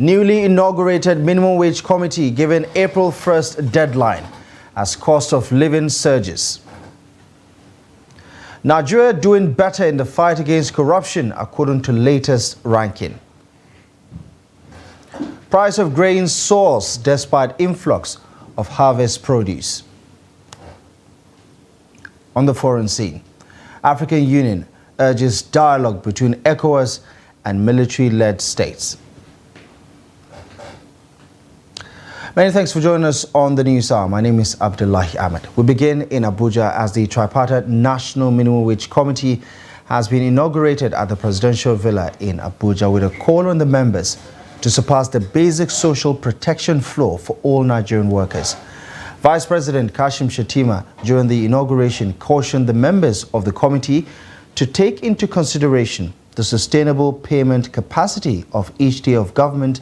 Newly inaugurated minimum wage committee given April 1st deadline as cost of living surges. Nigeria doing better in the fight against corruption according to latest ranking. Price of grain soars despite influx of harvest produce. On the foreign scene, African Union urges dialogue between ECOWAS and military-led states. Many thanks for joining us on the News Hour. My name is Abdullahi Ahmed. We begin in Abuja as the tripartite National Minimum Wage Committee has been inaugurated at the Presidential Villa in Abuja with a call on the members to surpass the basic social protection floor for all Nigerian workers. Vice President Kashim Shettima, during the inauguration, cautioned the members of the committee to take into consideration the sustainable payment capacity of each tier of government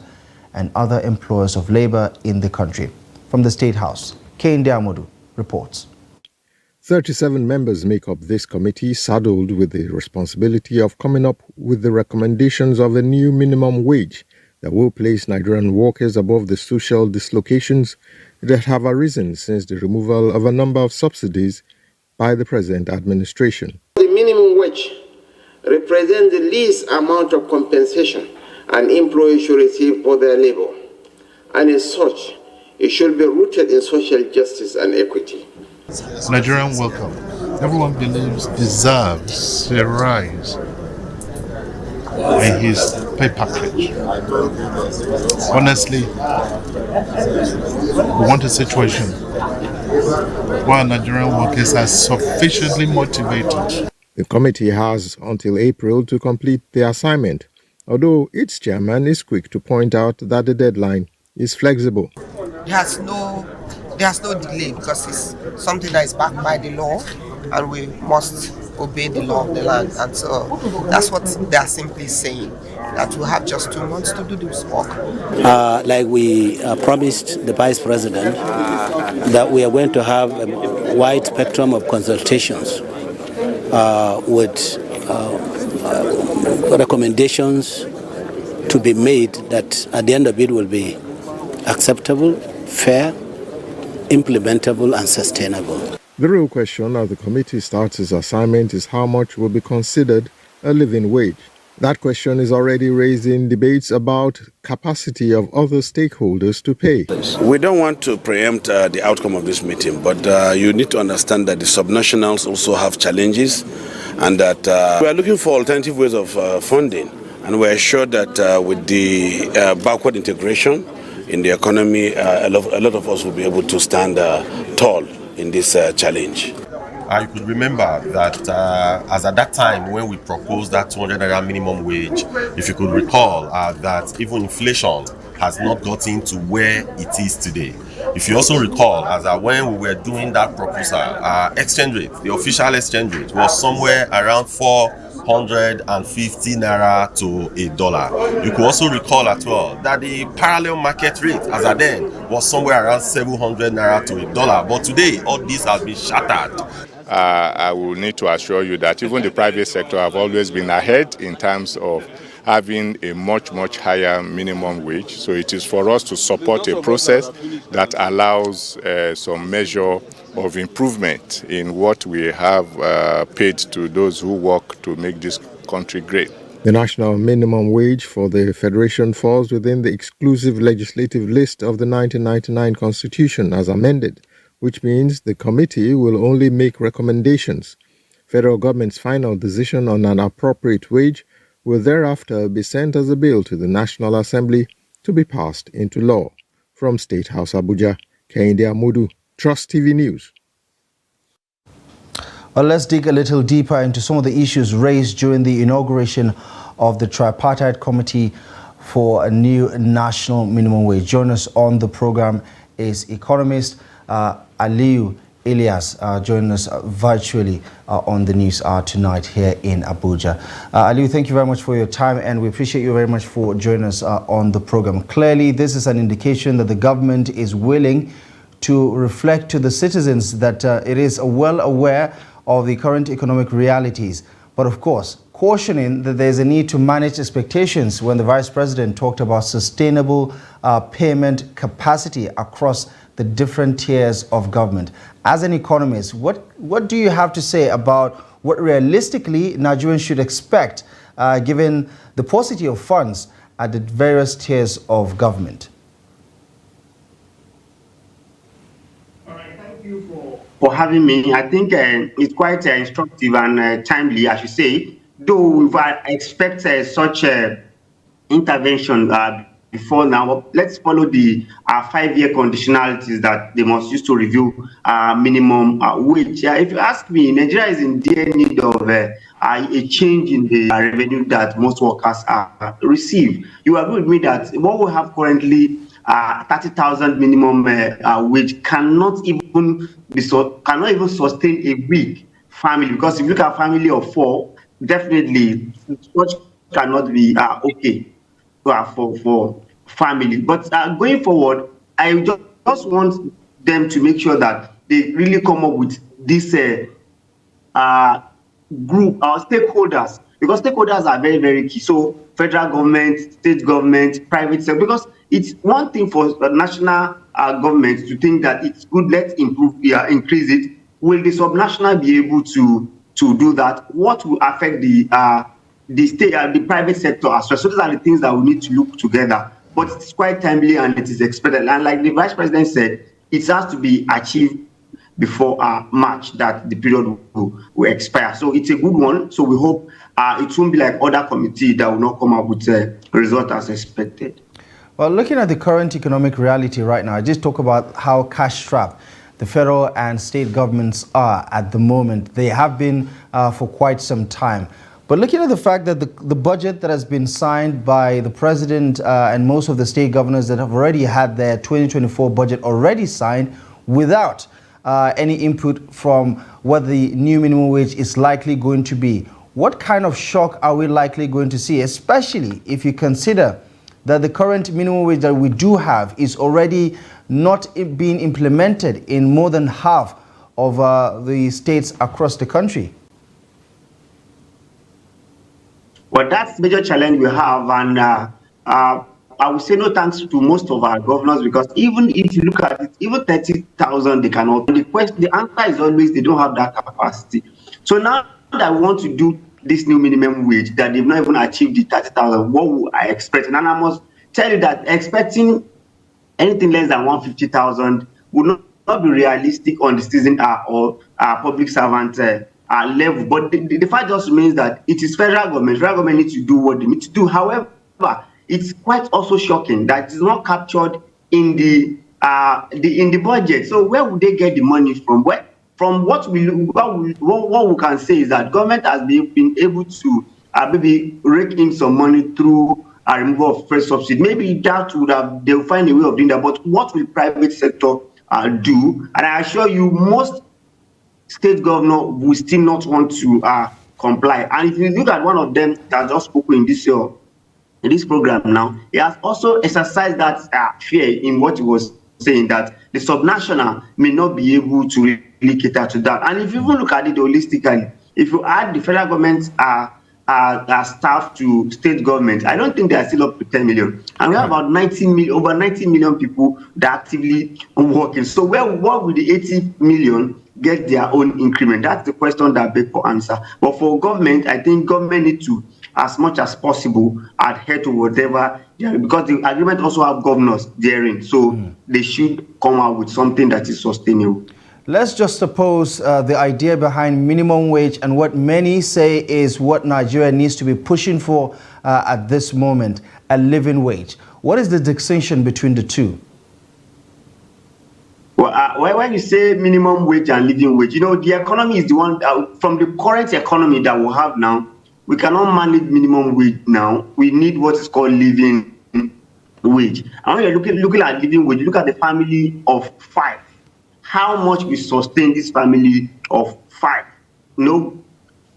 and other employers of labor in the country. From the State House, Kehinde Amodu reports. 37 members make up this committee, saddled with the responsibility of coming up with the recommendations of a new minimum wage that will place Nigerian workers above the social dislocations that have arisen since the removal of a number of subsidies by the present administration. The minimum wage represents the least amount of compensation an employee should receive for their labor, and as such, it should be rooted in social justice and equity. Nigerian welcome. Everyone believes deserves a rise in his pay package. Honestly, we want a situation where Nigerian workers are sufficiently motivated. The committee has until April to complete the assignment, although its chairman is quick to point out that the deadline is flexible. There's no delay because it's something that is backed by the law, and we must obey the law of the land. And so that's what they are simply saying, that we have just 2 months to do this work. Like we promised the Vice President, that we are going to have a wide spectrum of consultations with recommendations to be made that at the end of it will be acceptable, fair, implementable and sustainable. The real question as the committee starts its assignment is how much will be considered a living wage. That question is already raising debates about capacity of other stakeholders to pay. We don't want to preempt the outcome of this meeting, but you need to understand that the subnationals also have challenges, and that we are looking for alternative ways of funding, and we're sure that with the backward integration in the economy, a lot of us will be able to stand tall in this challenge. I could remember that as at that time when we proposed that 200 naira minimum wage, if you could recall that even inflation has not gotten to where it is today. If you also recall, as when we were doing that proposal, exchange rate, the official exchange rate was somewhere around 450 naira to $1. You could also recall as well that the parallel market rate as at then was somewhere around 700 naira to $1. But today, all this has been shattered. I will need to assure you that even the private sector have always been ahead in terms of having a much higher minimum wage. So it is for us to support a process that allows some measure of improvement in what we have paid to those who work to make this country great. The national minimum wage for the Federation falls within the exclusive legislative list of the 1999 Constitution as amended, which means the committee will only make recommendations. Federal government's final decision on an appropriate wage will thereafter be sent as a bill to the National Assembly to be passed into law. From State House, Abuja, Kehinde Amodu, Trust TV News. Well, let's dig a little deeper into some of the issues raised during the inauguration of the tripartite committee for a new national minimum wage. Joining us on the program is economist Aliyu Ilyas, joining us virtually on the News Hour tonight here in Abuja. Aliyu, thank you very much for your time, and we appreciate you very much for joining us on the program. Clearly, this is an indication that the government is willing to reflect to the citizens that it is well aware of the current economic realities. But of course, cautioning that there's a need to manage expectations when the Vice President talked about sustainable payment capacity across the different tiers of government. As an economist, what do you have to say about what realistically Nigerians should expect given the paucity of funds at the various tiers of government? All right, thank you for having me. I think it's quite instructive and timely, as you say. Though if I expect such intervention before now, let's follow the 5-year conditionalities that they must use to review minimum wage. If you ask me, Nigeria is in dear need of a change in the revenue that most workers receive. You agree with me that what we have currently, 30,000 minimum wage cannot even sustain a week family, because if you look at a family of 4, definitely such cannot be okay for family. But going forward, I just want them to make sure that they really come up with this group, our stakeholders, because stakeholders are very, very key. So federal government, state government, private sector, because it's one thing for national government to think that it's good, let's increase it. Will the subnational be able to do that? What will affect the state, the private sector as well? So these are the things that we need to look together. But it's quite timely and it is expected. And like the Vice President said, it has to be achieved before March, that the period will expire. So it's a good one. So we hope it won't be like other committees that will not come up with a result as expected. Well, looking at the current economic reality right now, I just talk about how cash-strapped the federal and state governments are at the moment. They have been for quite some time. But looking at the fact that the budget that has been signed by the president and most of the state governors that have already had their 2024 budget already signed without any input from what the new minimum wage is likely going to be, what kind of shock are we likely going to see, especially if you consider that the current minimum wage that we do have is already not being implemented in more than half of the states across the country? Well, that's the major challenge we have, and I would say no thanks to most of our governors, because even if you look at it, even 30,000 they cannot. The answer is always they don't have that capacity. So now that we want to do this new minimum wage, that they've not even achieved the 30,000, what would I expect? And I must tell you that expecting anything less than 150,000 would not be realistic on the citizen or public servant level. But the fact just remains that it is federal government. Federal government needs to do what they need to do. However, it's quite also shocking that it's not captured in the budget. So where would they get the money from? From what we can say is that government has been able to maybe rake in some money through a removal of fresh subsidy. Maybe that they'll find a way of doing that. But what will private sector do? And I assure you, most state governor will still not want to comply. And if you look at one of them that just spoke in this program now, he has also exercised that fear in what he was saying, that the subnational may not be able to really cater to that. And if you even look at it holistically, if you add the federal government staff to state government, I don't think they are still up to 10 million. And we have about over 90 million people that are actively working. So what will the 80 million get their own increment? That's the question that begs for answer. But for government, I think government need to, as much as possible, adhere to whatever, because the agreement also have governors therein. So they should come out with something that is sustainable. Let's just suppose the idea behind minimum wage and what many say is what Nigeria needs to be pushing for at this moment, a living wage. What is the distinction between the two? Well, when you say minimum wage and living wage, the economy is the one from the current economy that we have now. We cannot manage minimum wage now. We need what is called living wage. And when you're looking at living wage, you look at the family of 5. How much we sustain this family of 5?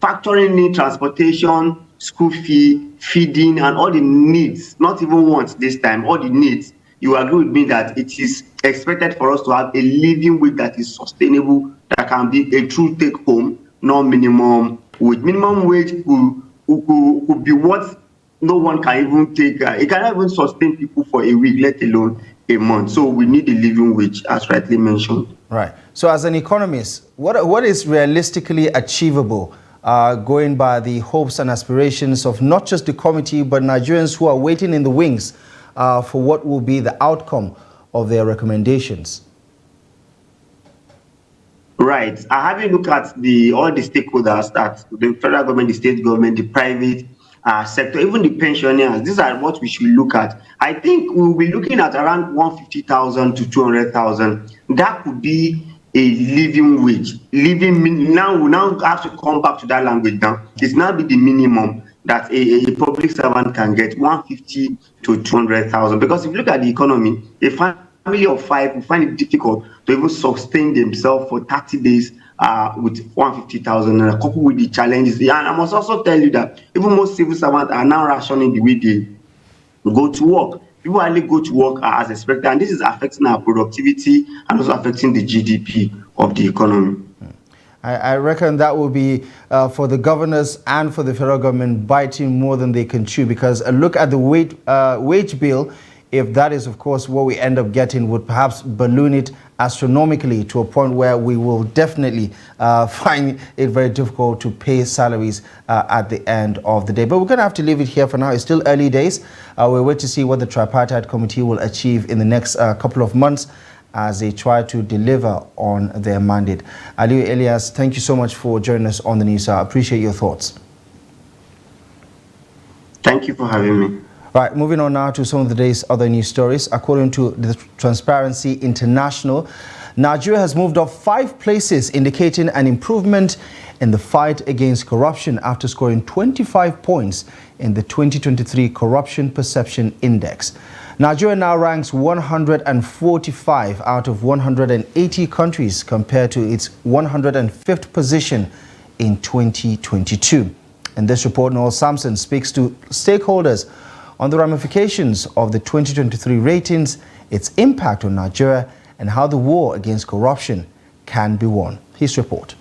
Factoring in transportation, school fee, feeding, and all the needs, not even wants this time, all the needs. You agree with me that it is expected for us to have a living wage that is sustainable, that can be a true take-home, not minimum wage. Minimum wage will could be what no one can even take. It cannot even sustain people for a week, let alone a month. So we need a living wage, as rightly mentioned. Right. So as an economist, what is realistically achievable, going by the hopes and aspirations of not just the committee, but Nigerians who are waiting in the wings for what will be the outcome of their recommendations? Right. I have a look at all the stakeholders, that the federal government, the state government, the private sector, even the pensioners. These are what we should look at. I think we'll be looking at around 150,000 to 200,000. That could be a living wage. Now we now have to come back to that language now. It's now be the minimum that a public servant can get, 150 to 200,000. Because if you look at the economy, a family of 5 will find it difficult to even sustain themselves for 30 days with 150,000, and coupled with the challenges. And I must also tell you that even most civil servants are now rationing the way they go to work. People hardly go to work as expected, and this is affecting our productivity and also affecting the GDP of the economy. I reckon that will be for the governors and for the federal government biting more than they can chew, because a look at the wage bill, if that is, of course, what we end up getting, would perhaps balloon it astronomically to a point where we will definitely find it very difficult to pay salaries at the end of the day. But we're going to have to leave it here for now. It's still early days. We'll wait to see what the tripartite committee will achieve in the next couple of months as they try to deliver on their mandate. Aliyu Elias, thank you so much for joining us on the news. I appreciate your thoughts. Thank you for having me. Right, moving on now to some of the day's other news stories. According to the Transparency International, Nigeria has moved up 5 places, indicating an improvement in the fight against corruption after scoring 25 points in the 2023 Corruption Perception Index. Nigeria now ranks 145 out of 180 countries compared to its 105th position in 2022. In this report, Noel Sampson speaks to stakeholders on the ramifications of the 2023 ratings, its impact on Nigeria, and how the war against corruption can be won. His report.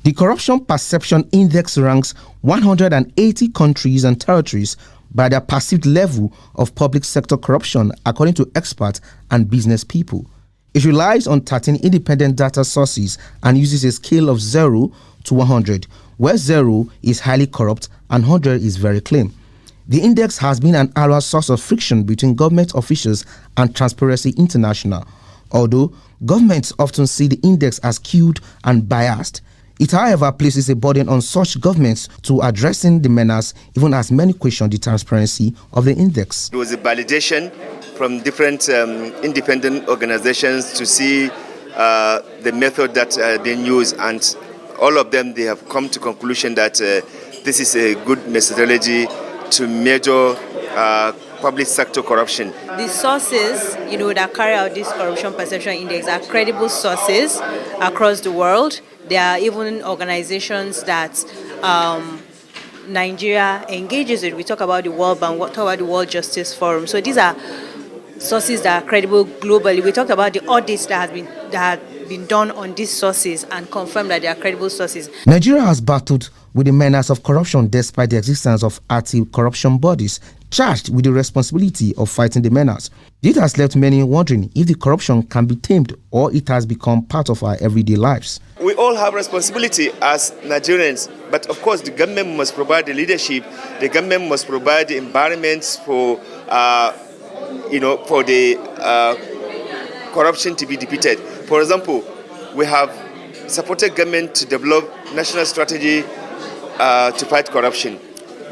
The Corruption Perception Index ranks 180 countries and territories by their perceived level of public sector corruption, according to experts and business people. It relies on 13 independent data sources and uses a scale of 0 to 100, where 0 is highly corrupt and 100 is very clean. The index has been an annual source of friction between government officials and Transparency International. Although governments often see the index as skewed and biased, it however places a burden on such governments to addressing the menace, even as many question the transparency of the index. There was a validation from different independent organizations to see the method that being used, and all of them, they have come to conclusion that this is a good methodology to measure public sector corruption. The sources, that carry out this corruption perception index are credible sources across the world. There are even organizations that Nigeria engages with. We talk about the World Bank, we talk about the World Justice Forum. So these are sources that are credible globally. We talked about the audits that have been done on these sources and confirmed that they are credible sources. Nigeria has battled with the menace of corruption despite the existence of anti-corruption bodies charged with the responsibility of fighting the menace. This has left many wondering if the corruption can be tamed or it has become part of our everyday lives. We all have responsibility as Nigerians, but of course the government must provide the leadership, the government must provide the environments for the corruption to be defeated. For example, we have supported government to develop national strategy to fight corruption.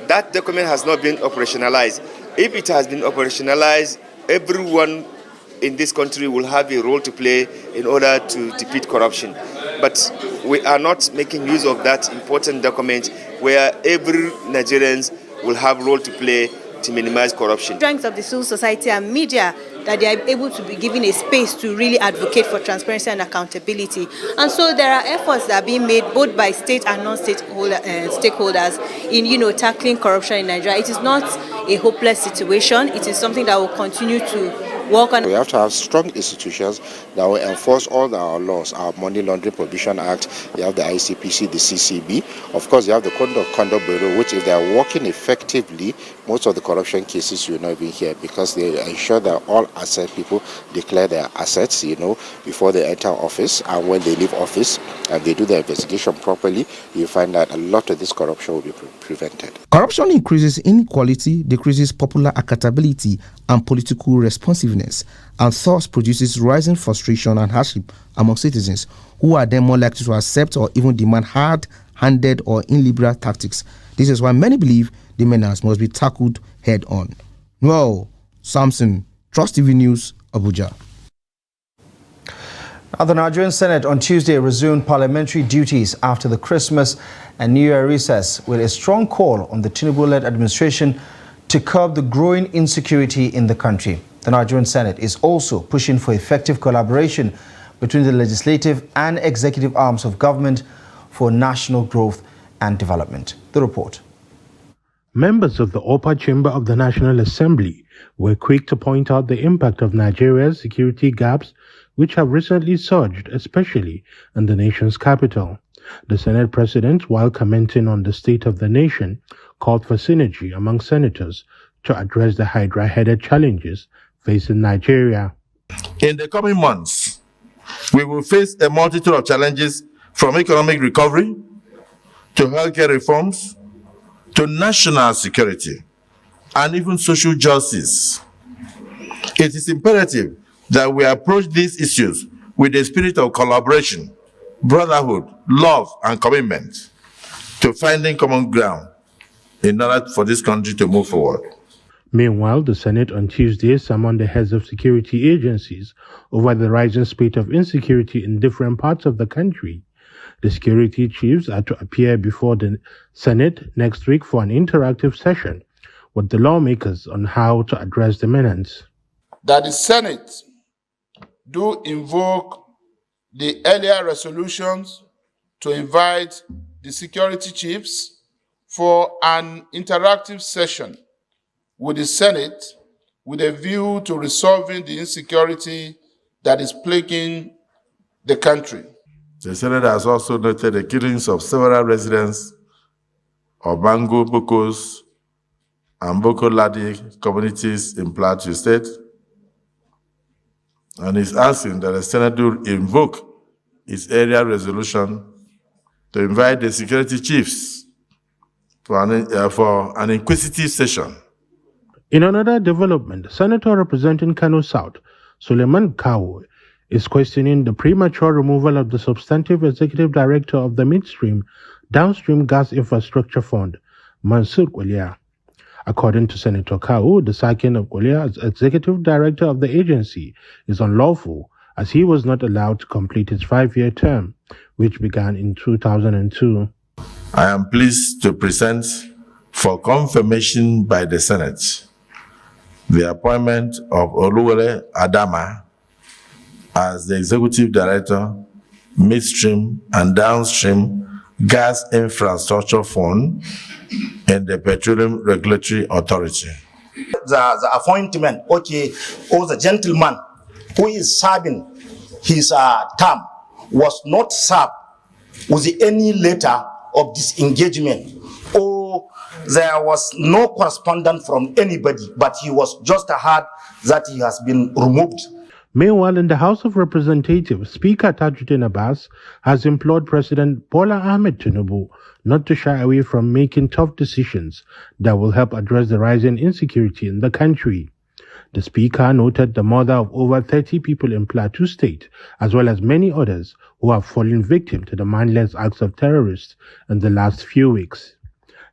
That document has not been operationalized. If it has been operationalized, everyone in this country will have a role to play in order to defeat corruption. But we are not making use of that important document where every Nigerian will have a role to play to minimize corruption. Strength of the civil society and media, that they are able to be given a space to really advocate for transparency and accountability. And so there are efforts that are being made both by state and non-state stakeholders in tackling corruption in Nigeria. It is not a hopeless situation. It is something that will continue to work on. We have to have strong institutions that will enforce all our laws, our Money Laundering Prohibition Act, you have the ICPC, the CCB. Of course, you have the Code of Conduct Bureau, which if they are working effectively, most of the corruption cases will not be here because they ensure that all asset people declare their assets, before they enter office and when they leave office, and they do their investigation properly, you find that a lot of this corruption will be prevented. Corruption increases inequality, decreases popular accountability and political responsiveness, and thus produces rising frustration and hardship among citizens, who are then more likely to accept or even demand hard-handed or illiberal tactics. This is why many believe the menace must be tackled head-on. Well, Samson, Trust TV News, Abuja. Now, the Nigerian Senate on Tuesday resumed parliamentary duties after the Christmas and New Year recess with a strong call on the Tinubu-led administration to curb the growing insecurity in the country. The Nigerian Senate is also pushing for effective collaboration between the legislative and executive arms of government for national growth and development. The report. Members of the upper chamber of the National Assembly were quick to point out the impact of Nigeria's security gaps, which have recently surged, especially in the nation's capital. The Senate President, while commenting on the state of the nation, called for synergy among senators to address the hydra-headed challenges facing Nigeria. In the coming months, we will face a multitude of challenges from economic recovery to healthcare reforms to national security and even social justice. It is imperative that we approach these issues with a spirit of collaboration, brotherhood, love, and commitment to finding common ground in order for this country to move forward. Meanwhile, the Senate on Tuesday summoned the heads of security agencies over the rising spate of insecurity in different parts of the country. The security chiefs are to appear before the Senate next week for an interactive session with the lawmakers on how to address the menace. That the Senate do invoke the earlier resolutions to invite the security chiefs for an interactive session with the Senate with a view to resolving the insecurity that is plaguing the country. The Senate has also noted the killings of several residents of Bangu, Bokos, and Boko Ladi communities in Plateau State, and is asking that the Senate do invoke its area resolution to invite the security chiefs for an inquisitive session. In another development, Senator representing Kano South, Suleiman Kawo, is questioning the premature removal of the substantive executive director of the Midstream Downstream Gas Infrastructure Fund, Mansur Kwalia. According to Senator Kawo, the sacking of Kwalia as executive director of the agency is unlawful, as he was not allowed to complete his 5-year term, which began in 2002. I am pleased to present for confirmation by the Senate the appointment of Oluwole Adama as the Executive Director, Midstream and Downstream Gas Infrastructure Fund in the Petroleum Regulatory Authority. The appointment, or the gentleman who is serving his term was not served with any letter of disengagement, or there was no correspondence from anybody, but he was just heard that he has been removed. Meanwhile, in the House of Representatives, Speaker Tajuddin Abbas has implored President Bola Ahmed Tinubu not to shy away from making tough decisions that will help address the rising insecurity in the country. The Speaker noted the murder of over 30 people in Plateau State, as well as many others who have fallen victim to the mindless acts of terrorists in the last few weeks.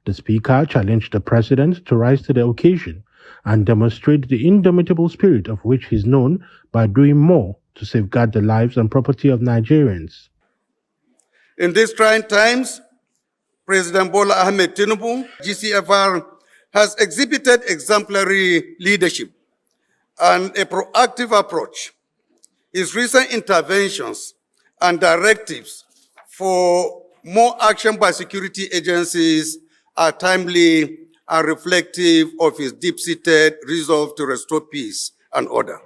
The Speaker challenged the President to rise to the occasion and demonstrate the indomitable spirit of which he is known by doing more to safeguard the lives and property of Nigerians. In these trying times, President Bola Ahmed Tinubu, GCFR, has exhibited exemplary leadership and a proactive approach. His recent interventions and directives for more action by security agencies are timely and reflective of his deep-seated resolve to restore peace and order.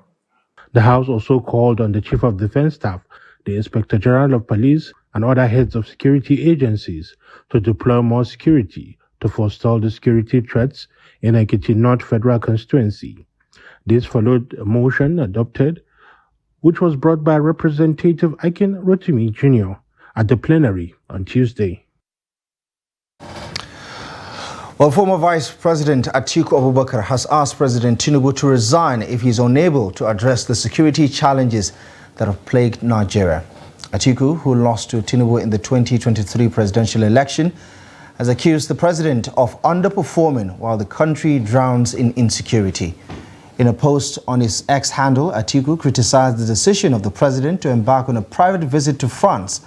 The House also called on the Chief of Defense Staff, the Inspector General of Police, and other heads of security agencies to deploy more security to forestall the security threats in Ekiti North Federal Constituency. This followed a motion adopted, which was brought by Representative Akin Rotimi Jr. at the plenary on Tuesday. Well, former Vice President Atiku Abubakar has asked President Tinubu to resign if he is unable to address the security challenges that have plagued Nigeria. Atiku, who lost to Tinubu in the 2023 presidential election, has accused the president of underperforming while the country drowns in insecurity. In a post on his X handle, Atiku criticized the decision of the president to embark on a private visit to France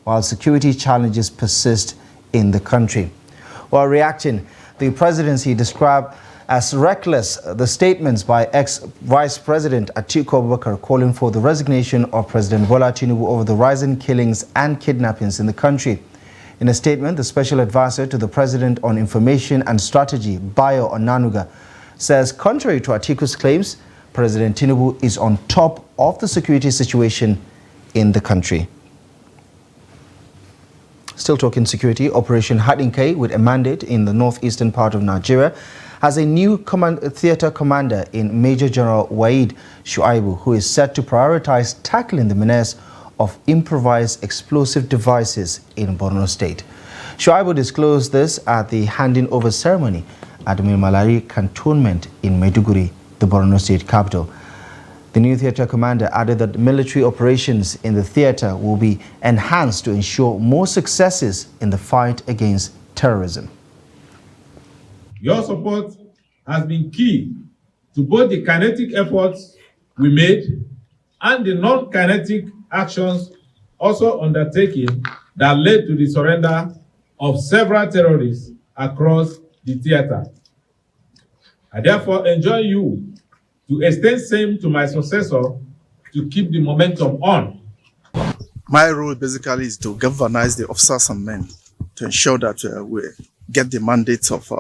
while security challenges persist in the country. While reacting, the presidency described as reckless the statements by ex-Vice President Atiku Abubakar calling for the resignation of President Bola Tinubu over the rising killings and kidnappings in the country. In a statement, the special advisor to the President on Information and Strategy, Bayo Onanuga, says contrary to Atiku's claims, President Tinubu is on top of the security situation in the country. Still talking security, Operation Hadinke, with a mandate in the northeastern part of Nigeria, has a new theater commander in Major General Waid Shuaibu, who is set to prioritize tackling the menace of improvised explosive devices in Borno State. Shuaibu disclosed this at the handing over ceremony at the Malari cantonment in Maiduguri, the Borno State capital. The new theater commander added that military operations in the theater will be enhanced to ensure more successes in the fight against terrorism. Your support has been key to both the kinetic efforts we made and the non-kinetic actions also undertaken that led to the surrender of several terrorists across the theater. I therefore enjoin you to extend same to my successor to keep the momentum on. My role basically is to galvanize the officers and men to ensure that we get the mandate of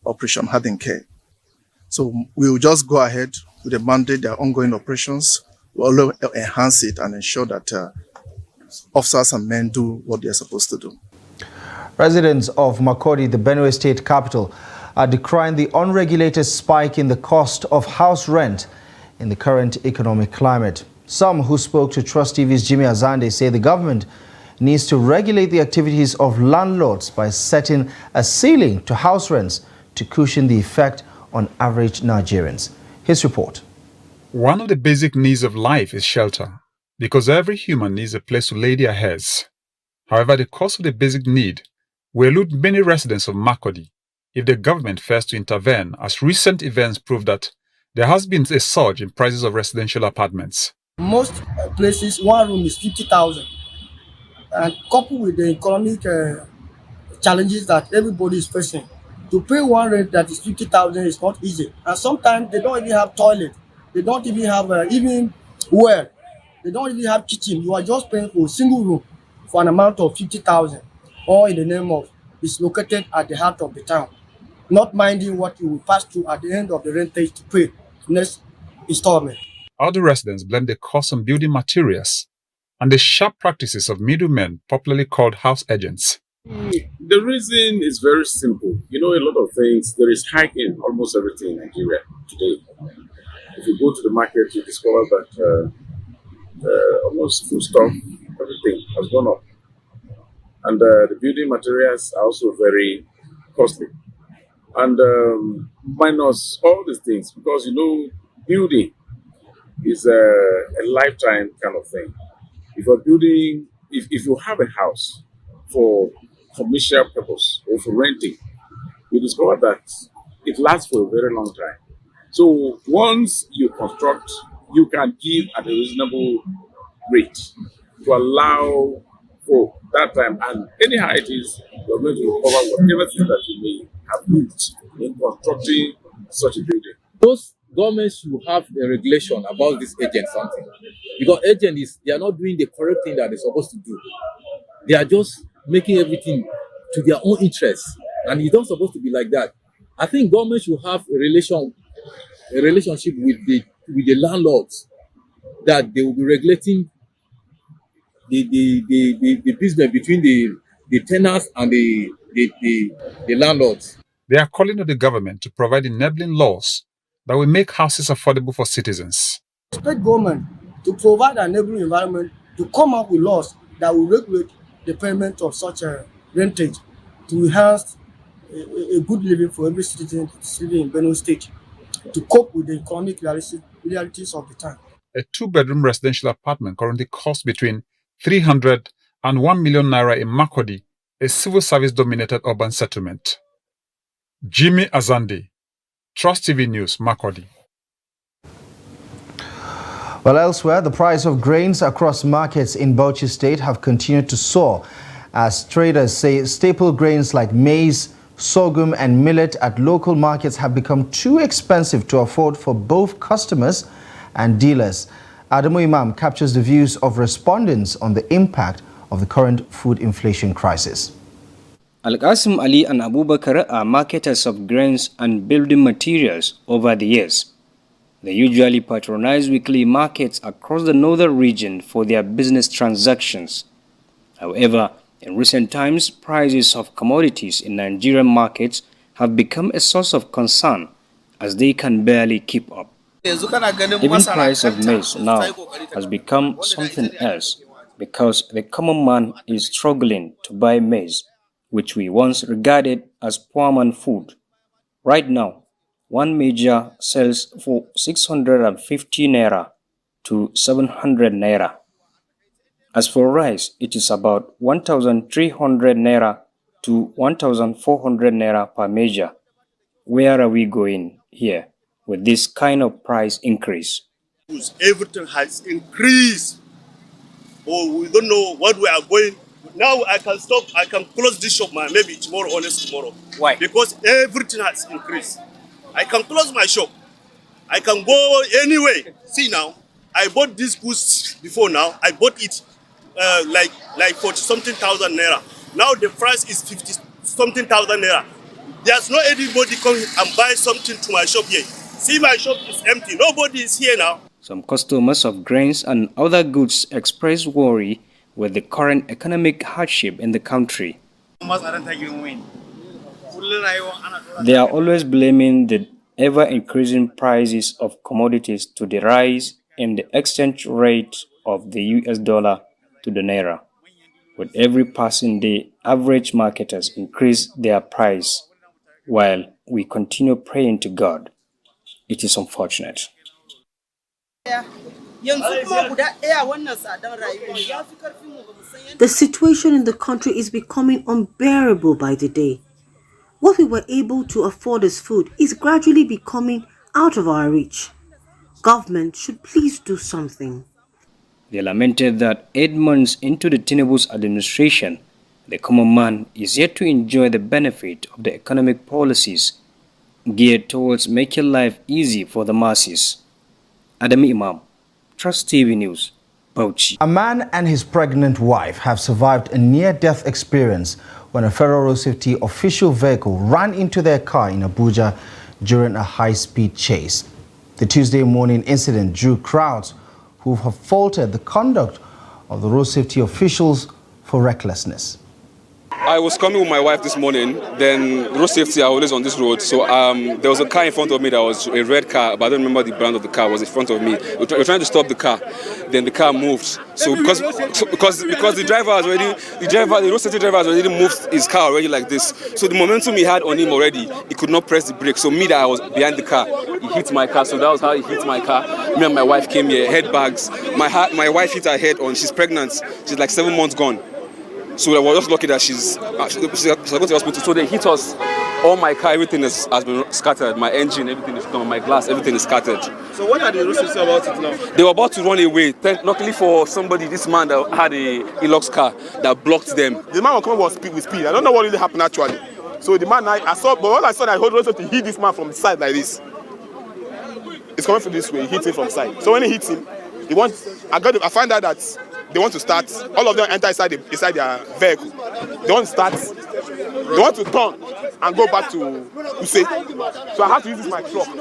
Operation Hadinke. So we will just go ahead with the mandate, their ongoing operations. We'll also enhance it and ensure that officers and men do what they're supposed to do. Residents of Makurdi, the Benue State capital, are decrying the unregulated spike in the cost of house rent in the current economic climate. Some who spoke to Trust TV's Jimmy Azande say the government needs to regulate the activities of landlords by setting a ceiling to house rents to cushion the effect on average Nigerians. His report. One of the basic needs of life is shelter, because every human needs a place to lay their heads. However, the cost of the basic need will elude many residents of Makurdi if the government fails to intervene, as recent events prove that there has been a surge in prices of residential apartments. Most places, one room is 50,000, and coupled with the economic challenges that everybody is facing, to pay one rent that is 50,000 is not easy. And sometimes they don't even have toilet, they don't even have even well, they don't even have kitchen. You are just paying for a single room for an amount of 50,000, all in the name of it's located at the heart of the town, not minding what you will pass through at the end of the rentage to pay next installment. Other residents blame the cost on building materials and the sharp practices of middlemen, popularly called house agents. The reason is very simple. You know, a lot of things, there is hike in almost everything in Nigeria today. If you go to the market, you discover that almost food stuff, everything has gone up. And the building materials are also very costly. And minus all these things, because, you know, building is a lifetime kind of thing. If you're building, if you have a house for commercial purpose or for renting, you discover that it lasts for a very long time. So once you construct, you can give at a reasonable rate to allow for that time. And anyhow it is, you're going to recover whatever thing that you may have used in constructing such a building. Those governments should have a regulation about this agent something. Because agents, they are not doing the correct thing that they're supposed to do. They are just making everything to their own interests. And it's not supposed to be like that. I think government should have a relationship with the landlords that they will be regulating the business between the tenants and the landlords. They are calling on the government to provide enabling laws that will make houses affordable for citizens. State government to provide an enabling environment to come up with laws that will regulate the payment of such a rentage to enhance a good living for every citizen living in Benue State to cope with the economic realities of the time. A two-bedroom residential apartment currently costs between 300 and 1 million naira in Makurdi, a civil service-dominated urban settlement. Jimmy Azande, Trust TV News, Makurdi. Well, elsewhere, the price of grains across markets in Bauchi State have continued to soar as traders say staple grains like maize, sorghum and millet at local markets have become too expensive to afford for both customers and dealers. Adamu Imam captures the views of respondents on the impact of the current food inflation crisis. Al-Qasim Ali and Abubakar are marketers of grains and building materials over the years. They usually patronize weekly markets across the northern region for their business transactions. However, in recent times, prices of commodities in Nigerian markets have become a source of concern as they can barely keep up. Even price of maize now has become something else because the common man is struggling to buy maize, which we once regarded as poor man food. Right now, one measure sells for 650 naira to 700 naira. As for rice, it is about 1,300 naira to 1,400 naira per measure. Where are we going here with this kind of price increase? Everything has increased. Oh, we don't know what we are going. Now I can stop, I can close this shop, man, maybe tomorrow or next tomorrow. Why? Because everything has increased. I can close my shop. I can go anyway. See now, I bought this goods before now. I bought it like 40-something thousand naira. Now the price is 50-something thousand naira. There's no anybody come and buy something to my shop here. See, my shop is empty. Nobody is here now. Some customers of grains and other goods express worry with the current economic hardship in the country. They are always blaming the ever-increasing prices of commodities to the rise in the exchange rate of the US dollar to the naira. With every passing day, average marketers increase their price while we continue praying to God. It is unfortunate. The situation in the country is becoming unbearable by the day. What we were able to afford as food is gradually becoming out of our reach. Government should please do something. They lamented that 8 months into the tinubu's administration, the common man is yet to enjoy the benefit of the economic policies geared towards making life easy for the masses. Adamu Imam, Trust TV News, Bauchi. A man and his pregnant wife have survived a near-death experience when a Federal Road Safety official vehicle ran into their car in Abuja during a high-speed chase. The Tuesday morning incident drew crowds who have faulted the conduct of the road safety officials for recklessness. I was coming with my wife this morning, then road safety are always on this road, so there was a car in front of me that was a red car, but I don't remember the brand of the car, was in front of me. We were trying to stop the car, then the car moved. So because the driver has already, the road safety driver has already moved his car already like this, so the momentum he had on him already, he could not press the brake. So me that I was behind the car, he hit my car, so that was how he hit my car. Me and my wife came here, head bags. My wife hit her head on, she's pregnant, she's like 7 months gone. So I was just lucky that she's going to the hospital. So they hit us. All my car, everything has been scattered. My engine, everything is gone. My glass, everything is scattered. So what are the road safety about it now? They were about to run away. Luckily for somebody, this man that had a Hilux car that blocked them. The man was coming with speed. I don't know what really happened actually. So the man, I saw, but all I saw, I heard road safety hit this man from the side like this. It's coming from this way. He hit him from the side. So when he hits him, I find out that they want to start. All of them enter inside their vehicle. They want to start. They want to turn. and go back to Use. So I have to use this my truck to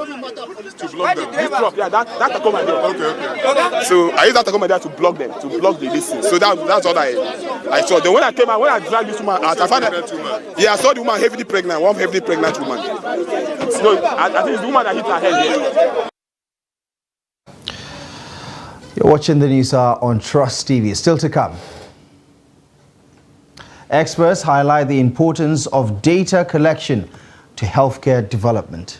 block them. This truck, yeah, that Tacoma there. Okay. So I use that Tacoma there to block them, to block the distance. So that's what I saw. Then when I came out, when I dragged this woman out, I found that, yeah, I saw the woman heavily pregnant, one heavily pregnant woman. So I think it's the woman that hit her head here. You're watching the news on Trust TV. Still to come. Experts highlight the importance of data collection to healthcare development.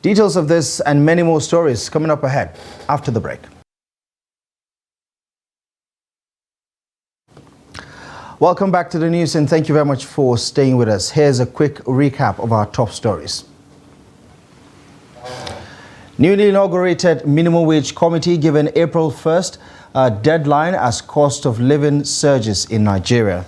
Details of this and many more stories coming up ahead after the break. Welcome back to the news and thank you very much for staying with us. Here's a quick recap of our top stories. Newly inaugurated minimum wage committee given April 1st a deadline as cost of living surges in Nigeria.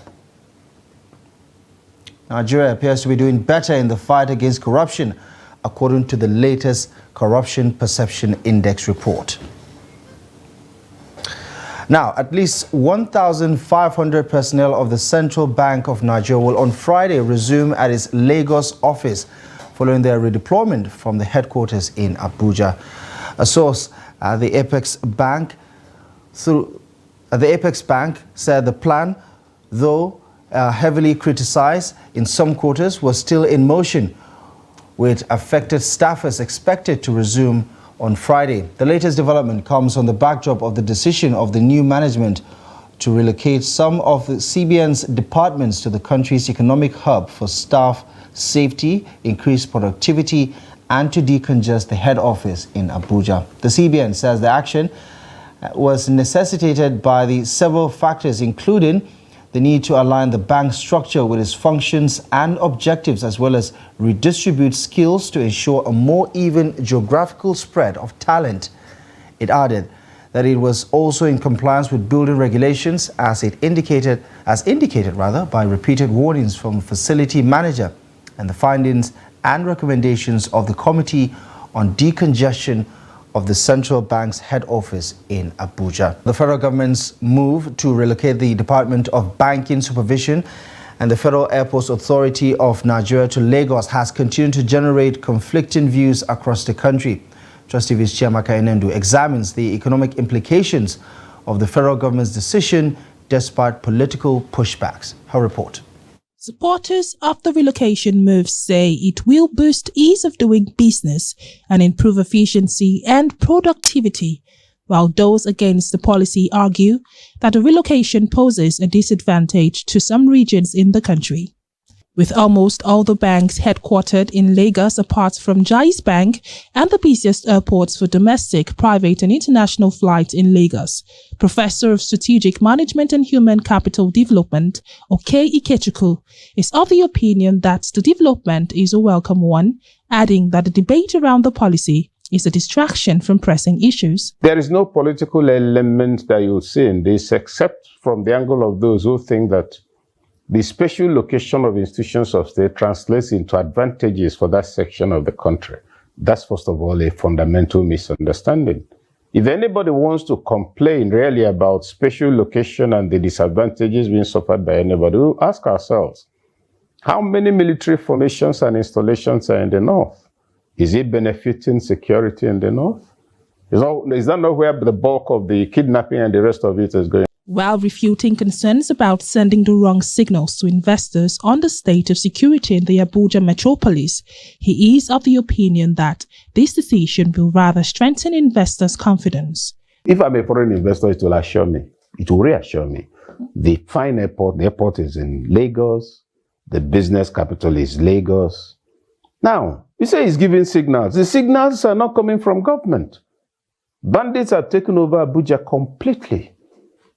Nigeria appears to be doing better in the fight against corruption, according to the latest Corruption Perception Index report. Now, at least 1,500 personnel of the Central Bank of Nigeria will on Friday resume at its Lagos office following their redeployment from the headquarters in Abuja. A source at the Apex Bank said the plan, though heavily criticized in some quarters, was still in motion, with affected staffers expected to resume on Friday. The latest development comes on the backdrop of the decision of the new management to relocate some of the CBN's departments to the country's economic hub for staff safety, increased productivity, and to decongest the head office in Abuja. The CBN says the action was necessitated by the several factors, including the need to align the bank structure with its functions and objectives, as well as redistribute skills to ensure a more even geographical spread of talent. It added that it was also in compliance with building regulations as indicated by repeated warnings from facility manager and the findings and recommendations of the Committee on Decongestion of the Central Bank's head office in Abuja. The federal government's move to relocate the Department of Banking Supervision and the Federal Airports Authority of Nigeria to Lagos has continued to generate conflicting views across the country. Trust TV's Chiamaka Enendu examines the economic implications of the federal government's decision despite political pushbacks. Her report. Supporters of the relocation move say it will boost ease of doing business and improve efficiency and productivity, while those against the policy argue that the relocation poses a disadvantage to some regions in the country. With almost all the banks headquartered in Lagos apart from Jais Bank and the busiest airports for domestic, private and international flights in Lagos, Professor of Strategic Management and Human Capital Development, Oke Ikechukwu, is of the opinion that the development is a welcome one, adding that the debate around the policy is a distraction from pressing issues. There is no political element that you'll see in this except from the angle of those who think that the spatial location of institutions of state translates into advantages for that section of the country. That's, first of all, a fundamental misunderstanding. If anybody wants to complain really about spatial location and the disadvantages being suffered by anybody, we'll ask ourselves, how many military formations and installations are in the north? Is it benefiting security in the north? Is that not where the bulk of the kidnapping and the rest of it is going? While refuting concerns about sending the wrong signals to investors on the state of security in the Abuja metropolis, he is of the opinion that this decision will rather strengthen investors' confidence. If I'm a foreign investor, it will reassure me. The fine airport, the airport is in Lagos, the business capital is Lagos. Now, you say he's giving signals. The signals are not coming from government. Bandits are taking over Abuja completely.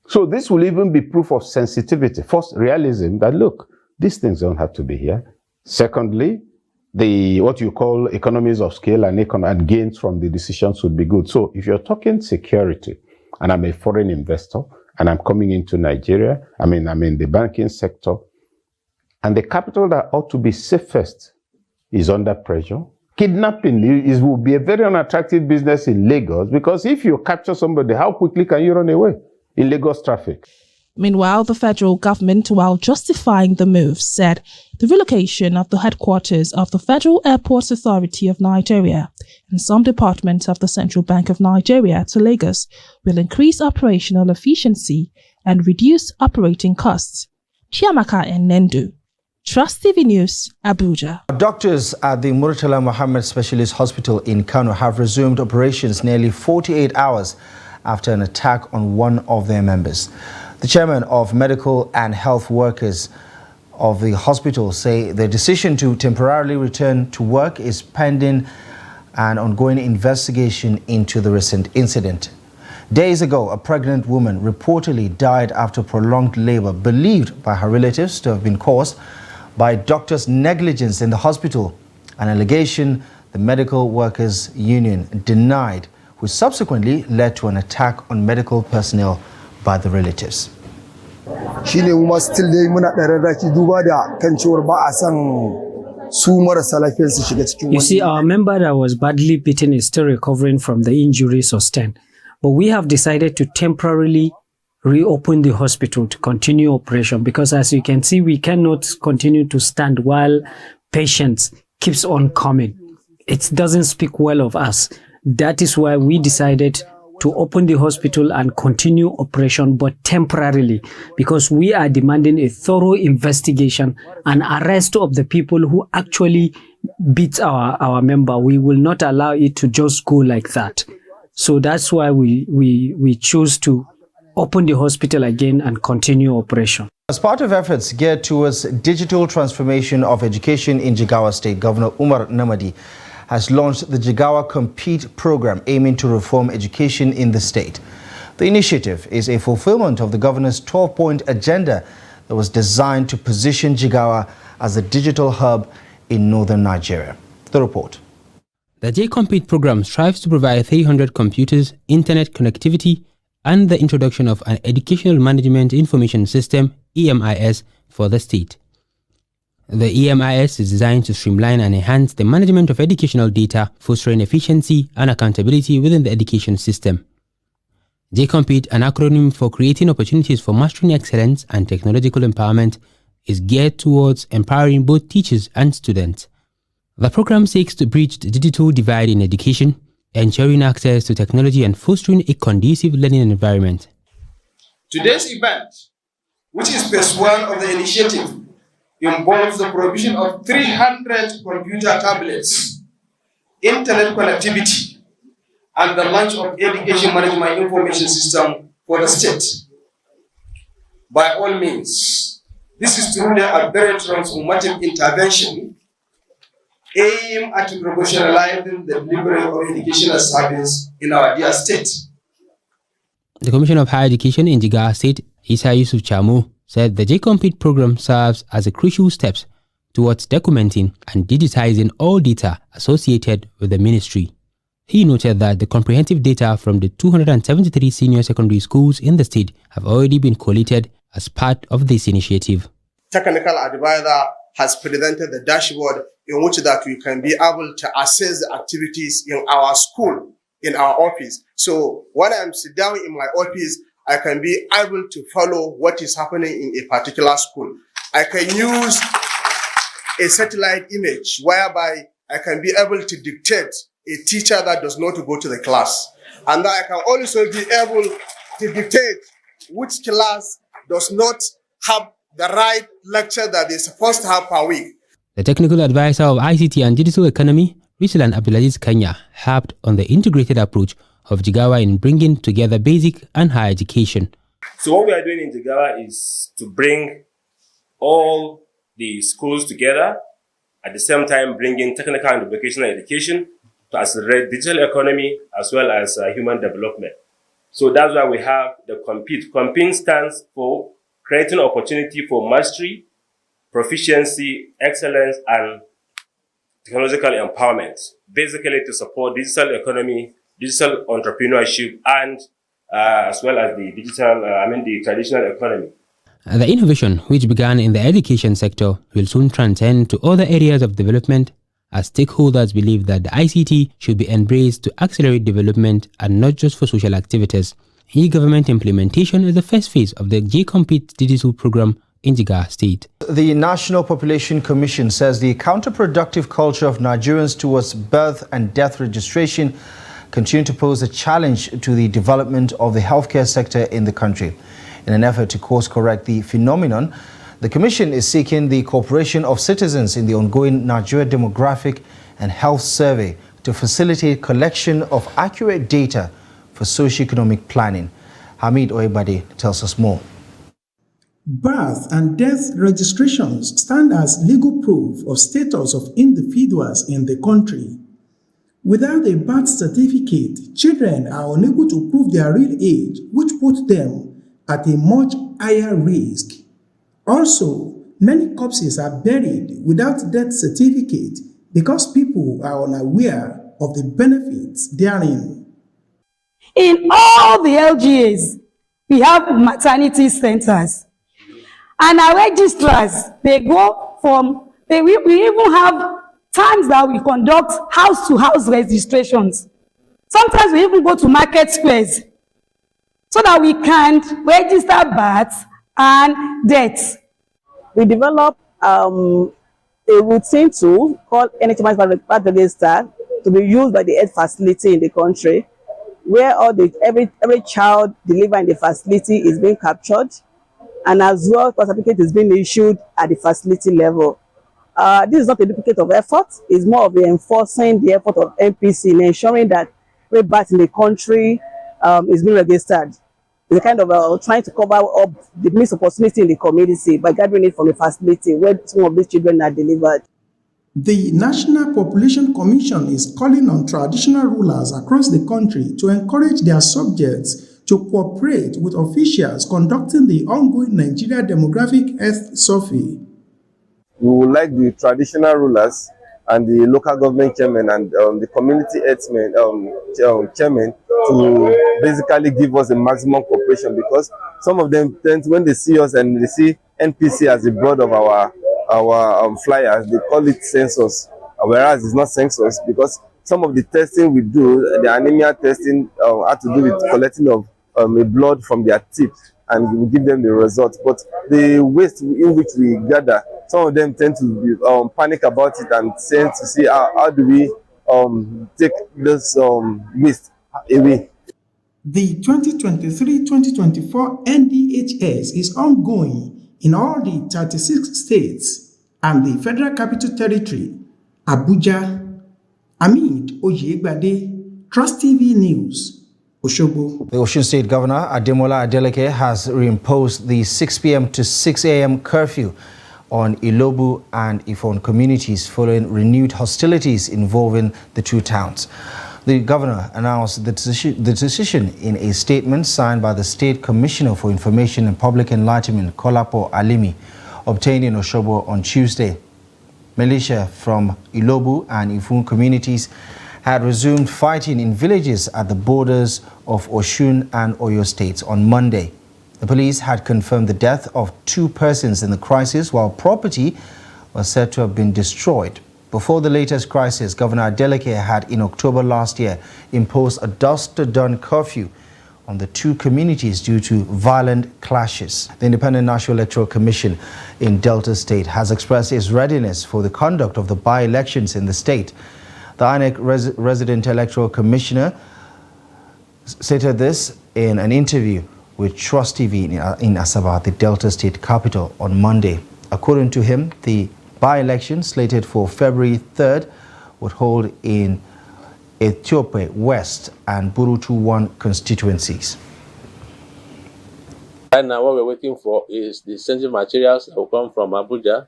So this will even be proof of sensitivity. First, realism that, look, these things don't have to be here. Secondly, what you call economies of scale and gains from the decisions would be good. So if you're talking security, and I'm a foreign investor, and I'm coming into Nigeria, I'm in the banking sector, and the capital that ought to be safest is under pressure. Kidnapping will be a very unattractive business in Lagos, because if you capture somebody, how quickly can you run away in Lagos traffic? Meanwhile, the federal government, while justifying the move, said the relocation of the headquarters of the Federal Airports Authority of Nigeria and some departments of the Central Bank of Nigeria to Lagos will increase operational efficiency and reduce operating costs. Chiamaka Nendu, Trust TV News, Abuja. Doctors at the Murtala Mohammed Specialist Hospital in Kano have resumed operations nearly 48 hours after an attack on one of their members. The chairman of Medical and Health Workers of the hospital say the decision to temporarily return to work is pending an ongoing investigation into the recent incident. Days ago, a pregnant woman reportedly died after prolonged labor, believed by her relatives to have been caused by doctors' negligence in the hospital, an allegation the Medical Workers Union denied, which subsequently led to an attack on medical personnel by the relatives. You see, our member that was badly beaten is still recovering from the injury sustained. But we have decided to temporarily reopen the hospital to continue operation because, as you can see, we cannot continue to stand while patients keeps on coming. It doesn't speak well of us. That is why we decided to open the hospital and continue operation, but temporarily, because we are demanding a thorough investigation and arrest of the people who actually beat our member. We will not allow it to just go like that. So that's why we choose to open the hospital again and continue operation. As part of efforts geared towards digital transformation of education in Jigawa State, Governor Umar Namadi has launched the Jigawa Compete program aiming to reform education in the state. The initiative is a fulfillment of the governor's 12-point agenda that was designed to position Jigawa as a digital hub in northern Nigeria. The report. The J-Compete program strives to provide 300 computers, internet connectivity, and the introduction of an Educational Management Information System, EMIS, for the state. The EMIS is designed to streamline and enhance the management of educational data, fostering efficiency and accountability within the education system. J-Compete, an acronym for Creating Opportunities for Mastering Excellence and Technological Empowerment, is geared towards empowering both teachers and students. The program seeks to bridge the digital divide in education, ensuring access to technology and fostering a conducive learning environment. Today's event, which is phase one of the initiative, involves the provision of 300 computer tablets, internet connectivity, and the launch of Education Management Information System for the state. By all means, this is truly a very transformative intervention aimed at professionalizing the delivery of educational service in our dear state. The Commissioner of Higher Education in Jigawa State, Isa Yusuf Chamu, said the J-Compete program serves as a crucial step towards documenting and digitizing all data associated with the ministry. He noted that the comprehensive data from the 273 senior secondary schools in the state have already been collated as part of this initiative. Technical advisor has presented the dashboard in which that we can be able to assess the activities in our school, in our office. So when I'm sit down in my office, I can be able to follow what is happening in a particular school. I can use a satellite image whereby I can be able to dictate a teacher that does not go to the class. And I can also be able to dictate which class does not have the right lecture that they're supposed to have per week. The technical advisor of ICT and digital economy, Rislan Abdulaziz Kenya, harped on the integrated approach of Jigawa in bringing together basic and higher education. So what we are doing in Jigawa is to bring all the schools together, at the same time bringing technical and vocational education to accelerate digital economy as well as human development. So that's why we have the Compete. Compete stands for creating opportunity for mastery, proficiency, excellence, and technological empowerment, basically to support digital economy, digital entrepreneurship, and as well as the digital, the traditional economy. The innovation, which began in the education sector, will soon transcend to other areas of development, as stakeholders believe that the ICT should be embraced to accelerate development and not just for social activities. E-government implementation is the first phase of the J-Compete digital program in Jigawa State. The National Population Commission says the counterproductive culture of Nigerians towards birth and death registration continue to pose a challenge to the development of the healthcare sector in the country. In an effort to course correct the phenomenon, the Commission is seeking the cooperation of citizens in the ongoing Nigeria Demographic and Health Survey to facilitate collection of accurate data for socio-economic planning. Hamid Oebade tells us more. Birth and death registrations stand as legal proof of status of individuals in the country. Without a birth certificate, children are unable to prove their real age, which puts them at a much higher risk. Also, many corpses are buried without death certificate because people are unaware of the benefits therein. In all the LGAs, we have maternity centers. And our registrars, they go from, we even have times that we conduct house-to-house registrations. Sometimes we even go to market squares so that we can register births and deaths. We develop a routine tool called NHMS Birth Register to be used by the health facility in the country, where every child delivered in the facility is being captured, and as well, birth certificate is being issued at the facility level. This is not a duplicate of effort; it's more of enforcing the effort of NPC in ensuring that every birth in the country is being registered. It's a kind of trying to cover up the missed opportunity in the community by gathering it from the facility where some of these children are delivered. The National Population Commission is calling on traditional rulers across the country to encourage their subjects to cooperate with officials conducting the ongoing Nigeria Demographic Health Survey. We would like the traditional rulers and the local government chairman and the community headsmen, chairman to basically give us a maximum cooperation, because some of them tend, when they see us and they see NPC as the board of our flyers, they call it census, whereas it's not census, because some of the testing we do, the anemia testing, had to do with collecting of a blood from their teeth, and we give them the results. But the waste in which we gather, some of them tend to panic about it and tend to see how do we take this waste away. The 2023-2024 NDHS is ongoing in all the 36 states and the Federal Capital Territory, Abuja. Hamid Oyegbade, Trust TV News. Oshobo. The Osun State Governor Ademola Adeleke has reimposed the 6 p.m. to 6 a.m. curfew on Ilobu and Ifon communities following renewed hostilities involving the two towns. The governor announced the decision in a statement signed by the State Commissioner for Information and Public Enlightenment, Kolapo Alimi, obtained in Oshobo on Tuesday. Militia from Ilobu and Ifun communities had resumed fighting in villages at the borders of Osun and Oyo states on Monday. The police had confirmed the death of 2 persons in the crisis, while property was said to have been destroyed. Before the latest crisis, Governor Adeleke had in October last year imposed a dusk-to-dawn curfew on the 2 communities due to violent clashes. The Independent National Electoral Commission in Delta State has expressed its readiness for the conduct of the by-elections in the state. The INEC resident electoral commissioner stated this in an interview with Trust TV in Asaba, the Delta State capital, on Monday. According to him, the by-election slated for February 3rd would hold in Ethiopia West and Burutu 1 constituencies. Right now, what we're waiting for is the sensitive materials that will come from Abuja,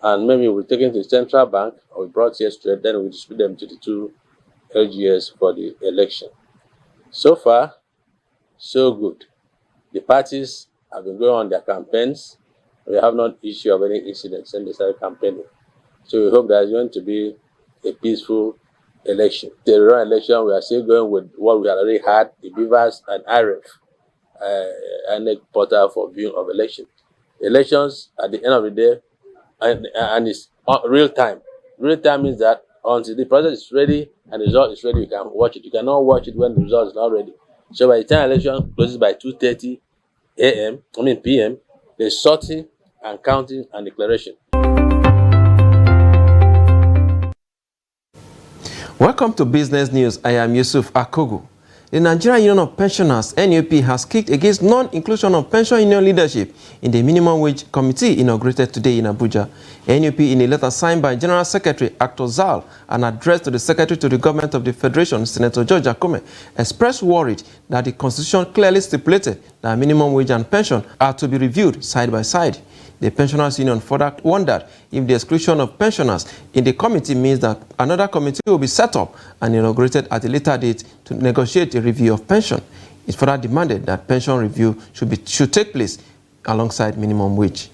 and maybe we'll take it to the central bank, or we brought here straight, then we distribute them to the 2 LGS for the election. So far, so good. The parties have been going on their campaigns. We have not issued of any incidents when they started campaigning. So we hope that it's going to be a peaceful election. The rural election, we are still going with what we had already had, the Beavers and IREF, and the portal for viewing of elections. Elections, at the end of the day, and it's real time. Real time means that until the process is ready and the result is ready, you can watch it. You cannot watch it when the result is not ready. So by the time election closes by 2:30 p.m., there's sorting and counting and declaration. Welcome to Business News. I am Yusuf Akogu. The Nigerian Union of Pensioners, NUP, has kicked against non-inclusion of pension union leadership in the minimum wage committee inaugurated today in Abuja. NUP, in a letter signed by General Secretary Actor Zal and addressed to the Secretary to the Government of the Federation, Senator George Akome, expressed worried that the Constitution clearly stipulated that minimum wage and pension are to be reviewed side by side. The Pensioners Union further wondered if the exclusion of pensioners in the committee means that another committee will be set up and inaugurated at a later date to negotiate a review of pension. It further demanded that pension review should take place alongside minimum wage.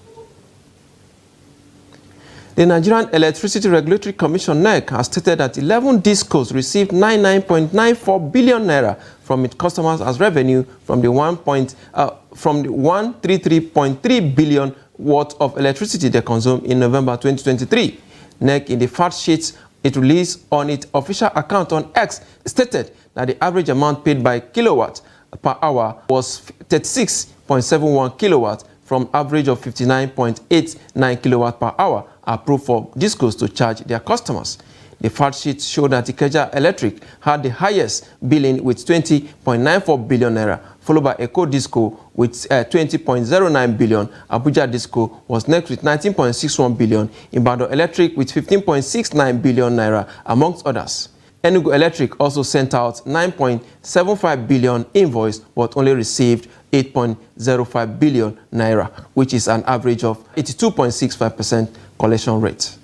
The Nigerian Electricity Regulatory Commission (NERC) has stated that 11 discos received 99.94 billion naira from its customers as revenue from the 133.3 billion worth of electricity they consumed in November 2023. NERC, in the fact sheets it released on its official account on X, stated that the average amount paid by kilowatt per hour was 36.71 kilowatts from average of 59.89 kilowatt per hour approved for discos to charge their customers. The fact sheet showed that Ikeja Electric had the highest billing with 20.94 billion naira, followed by Eco Disco with 20.09 billion. Abuja Disco was next with 19.61 billion. Ibadan Electric with 15.69 billion naira, amongst others. Enugu Electric also sent out 9.75 billion invoice, but only received 8.05 billion naira, which is an average of 82.65% collection rate.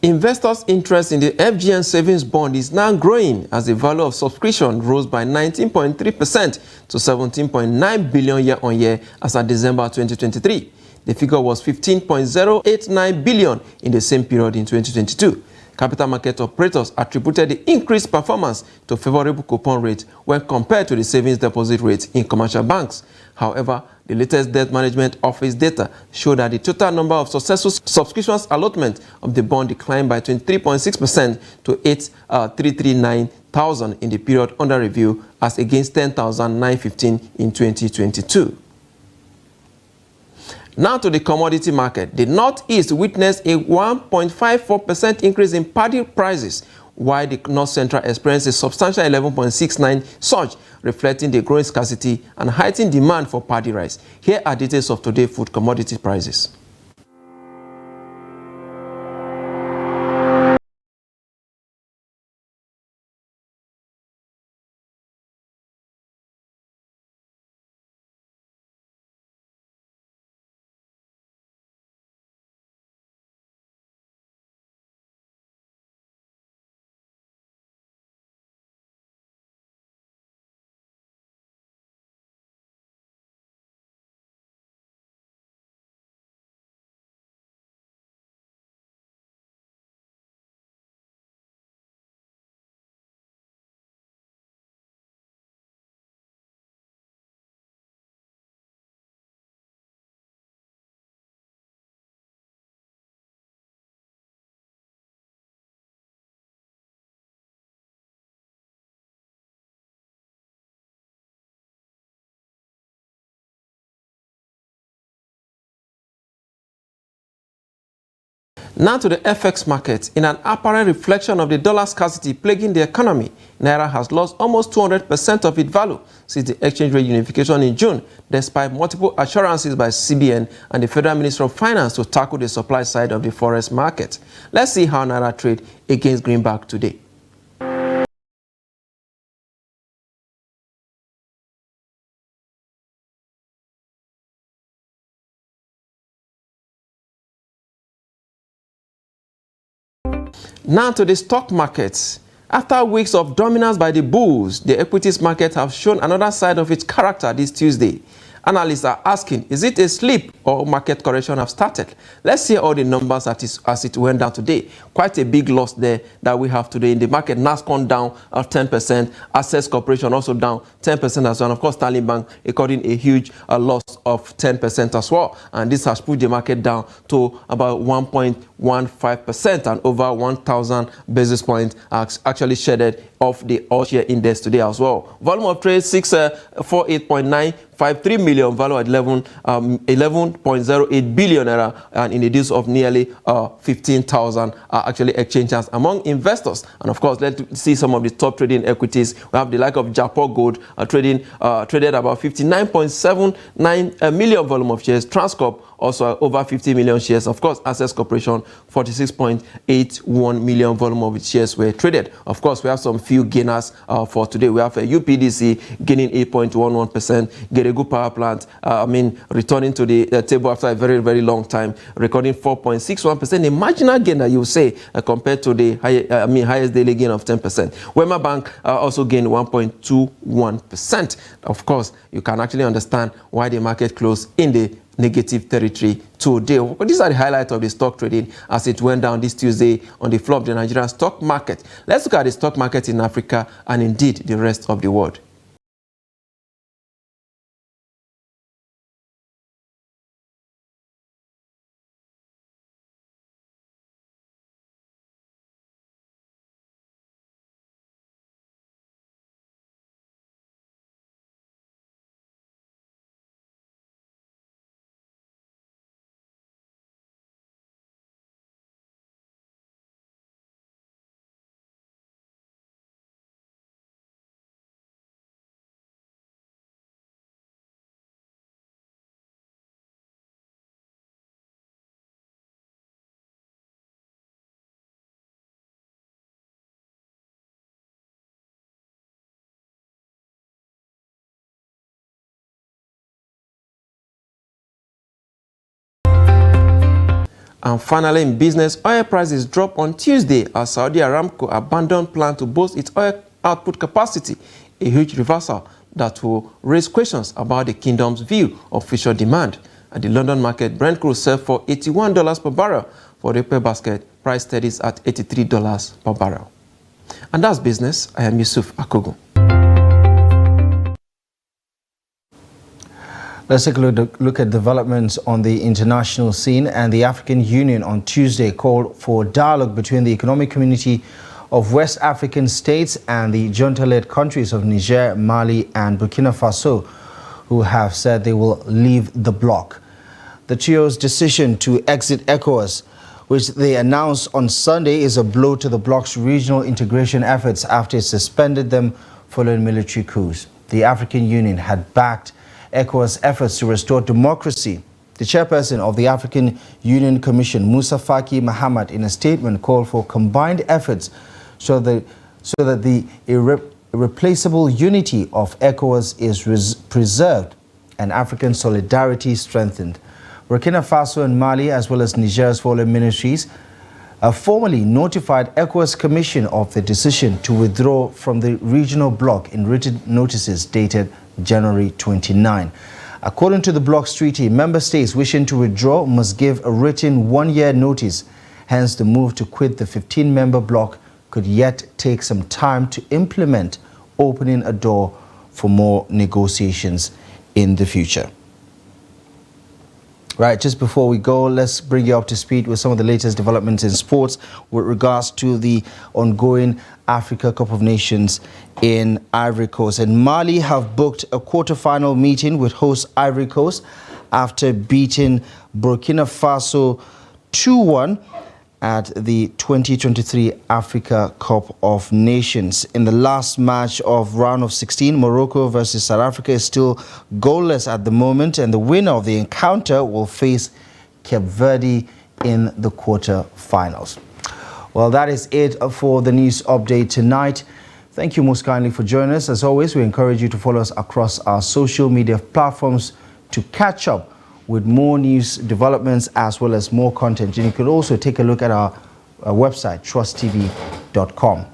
Investors' interest in the FGN savings bond is now growing as the value of subscription rose by 19.3% to 17.9 billion year-on-year as at December 2023. The figure was 15.089 billion in the same period in 2022. Capital market operators attributed the increased performance to favorable coupon rate when compared to the savings deposit rate in commercial banks. However, the latest Debt Management Office data showed that the total number of successful subscriptions allotment of the bond declined by 23.6% to 339,000 in the period under review, as against 10,915 in 2022. Now to the commodity market. The Northeast witnessed a 1.54% increase in paddy prices, while the North Central experienced a substantial 11.69% surge, reflecting the growing scarcity and heightened demand for paddy rice. Here are details of today's food commodity prices. Now to the FX market. In an apparent reflection of the dollar scarcity plaguing the economy, Naira has lost almost 200% of its value since the exchange rate unification in June, despite multiple assurances by CBN and the Federal Ministry of Finance to tackle the supply side of the forex market. Let's see how Naira trade against greenback today. Now to the stock markets. After weeks of dominance by the bulls, the equities market have shown another side of its character this Tuesday. Analysts are asking, is it a slip or market correction have started. Let's see all the numbers as it went down today. Quite a big loss there that we have today in the market. NASCON down 10%, Access Corporation also down 10% as well. And of course, Sterling Bank recording a huge loss of 10% as well. And this has put the market down to about 1.15%, and over 1,000 basis points actually shedded off the all-share index today as well. Volume of trade 648.953 million, value at 11.08 billion naira, and in the deals of nearly 15,000 actually exchanges among investors. And of course, let's see some of the top trading equities. We have the like of Japan Gold traded about 59.79 million volume of shares. Transcorp also over 50 million shares. Of course, Access Corporation 46.81 million volume of its shares were traded. Of course, we have some few gainers for today. We have a UPDC gaining 8.11%. Geregu Power Plant, returning to the table after a very, very long time, recording 4.61%. A marginal gain that you say compared to the highest daily gain of 10%. Wema Bank also gained 1.21%. Of course, you can actually understand why the market closed in the negative territory today. These are the highlights of the stock trading as it went down this Tuesday on the floor of the Nigerian stock market. Let's look at the stock market in Africa and indeed the rest of the world. And finally, in business, oil prices dropped on Tuesday as Saudi Aramco abandoned plan to boost its oil output capacity, a huge reversal that will raise questions about the kingdom's view of future demand. At the London market, Brent crude sold for $81 per barrel. For the oil basket, price steadies at $83 per barrel. And that's business. I am Yusuf Akogo. Let's take a look at developments on the international scene. And the African Union on Tuesday called for dialogue between the economic community of West African states and the junta-led countries of Niger, Mali and Burkina Faso, who have said they will leave the bloc. The trio's decision to exit ECOWAS, which they announced on Sunday, is a blow to the bloc's regional integration efforts after it suspended them following military coups. The African Union had backed ECOWAS' efforts to restore democracy. The chairperson of the African Union Commission, Musa Faki Mahamat, in a statement called for combined efforts so that the irreplaceable unity of ECOWAS is preserved and African solidarity strengthened. Burkina Faso and Mali, as well as Niger's foreign ministries, have formally notified ECOWAS Commission of the decision to withdraw from the regional bloc in written notices dated January 29. According to the bloc's treaty, member states wishing to withdraw must give a written one-year notice. Hence, the move to quit the 15-member bloc could yet take some time to implement, opening a door for more negotiations in the future. Right, just before we go, let's bring you up to speed with some of the latest developments in sports with regards to the ongoing Africa Cup of Nations in Ivory Coast. And Mali have booked a quarter-final meeting with host Ivory Coast after beating Burkina Faso 2-1 at the 2023 Africa Cup of Nations. In the last match of round of 16, Morocco versus South Africa is still goalless at the moment, and the winner of the encounter will face Cape Verde in the quarter-finals. Well, that is it for the news update tonight. Thank you most kindly for joining us. As always, we encourage you to follow us across our social media platforms to catch up with more news developments as well as more content. And you can also take a look at our website, trusttv.com.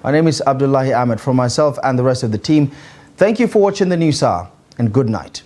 My name is Abdullahi Ahmed. From myself and the rest of the team, thank you for watching the News Hour and good night.